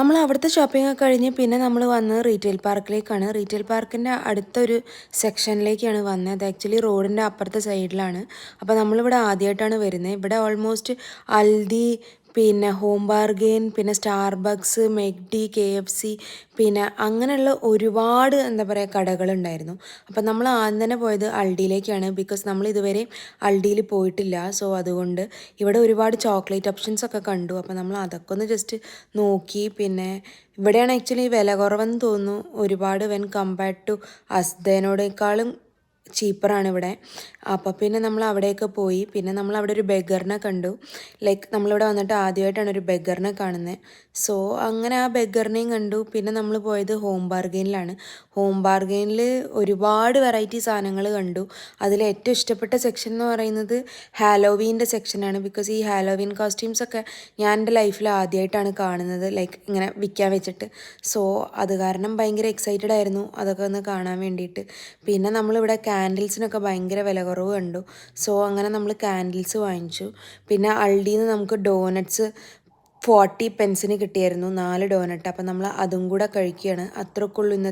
നമ്മൾ അവിടുത്തെ ഷോപ്പിംഗ് ഒക്കെ കഴിഞ്ഞ് പിന്നെ നമ്മൾ വന്നത് റീറ്റെയിൽ പാർക്കിലേക്കാണ്. റീറ്റെയിൽ പാർക്കിൻ്റെ അടുത്തൊരു സെക്ഷനിലേക്കാണ് വന്നത്. അത് ആക്ച്വലി റോഡിൻ്റെ അപ്പുറത്തെ സൈഡിലാണ്. അപ്പോൾ നമ്മളിവിടെ ആദ്യമായിട്ടാണ് വരുന്നത്. ഇവിടെ ഓൾമോസ്റ്റ് അൽദി, പിന്നെ ഹോം ബാർഗെയിൻ, പിന്നെ സ്റ്റാർബക്സ്, മെക്ഡി, KFC, പിന്നെ അങ്ങനെയുള്ള ഒരുപാട് എന്താ പറയുക കടകളുണ്ടായിരുന്നു. അപ്പം നമ്മൾ ആദ്യം തന്നെ പോയത് അൽഡിയിലേക്കാണ്. ബിക്കോസ് നമ്മൾ ഇതുവരെ അൽഡിയിൽ പോയിട്ടില്ല. സോ അതുകൊണ്ട് ഇവിടെ ഒരുപാട് ചോക്ലേറ്റ് ഓപ്ഷൻസ് ഒക്കെ കണ്ടു. അപ്പം നമ്മൾ അതൊക്കെ ഒന്ന് ജസ്റ്റ് നോക്കി. പിന്നെ ഇവിടെയാണ് ആക്ച്വലി വില കുറവെന്ന് തോന്നുന്നു. ഒരുപാട് വെൻ കമ്പയർഡ് ടു അസ്തേനോടേക്കാളും ചീപ്പറാണ് ഇവിടെ. അപ്പോൾ പിന്നെ നമ്മൾ അവിടെയൊക്കെ പോയി. പിന്നെ നമ്മൾ അവിടെ ഒരു ബെഗറിനെ കണ്ടു. ലൈക്ക് നമ്മളിവിടെ വന്നിട്ട് ആദ്യമായിട്ടാണ് ഒരു ബെഗറിനെ കാണുന്നത്. സോ അങ്ങനെ ആ ബെഗറിനെയും കണ്ടു. പിന്നെ നമ്മൾ പോയത് ഹോം ബാർഗെയിനിലാണ്. ഹോം ബാർഗെയിനിൽ ഒരുപാട് വെറൈറ്റി സാധനങ്ങൾ കണ്ടു. അതിൽ ഏറ്റവും ഇഷ്ടപ്പെട്ട സെക്ഷൻ എന്ന് പറയുന്നത് ഹാലോവീൻ്റെ സെക്ഷനാണ്. ബിക്കോസ് ഈ ഹാലോവീൻ കോസ്റ്റ്യൂംസൊക്കെ ഞാൻ എൻ്റെ ലൈഫിൽ ആദ്യമായിട്ടാണ് കാണുന്നത്, ലൈക്ക് ഇങ്ങനെ വിൽക്കാൻ വെച്ചിട്ട്. സോ അത് കാരണം ഭയങ്കര എക്സൈറ്റഡ് ആയിരുന്നു അതൊക്കെ ഒന്ന് കാണാൻ വേണ്ടിയിട്ട്. പിന്നെ നമ്മളിവിടെ കാൻഡിൽസിനൊക്കെ ഭയങ്കര വില കുറവ് കണ്ടു. സോ അങ്ങനെ നമ്മൾ കാൻഡിൽസ് വാങ്ങിച്ചു. പിന്നെ അൾഡിയിൽ നിന്ന് നമുക്ക് ഡോനറ്റ്സ് 40 പെൻസിന് കിട്ടിയായിരുന്നു 4 ഡോനറ്റ്. അപ്പം നമ്മൾ അതും കൂടെ കഴിക്കുകയാണ്. അത്രക്കുള്ളൂ ഇന്നത്തെ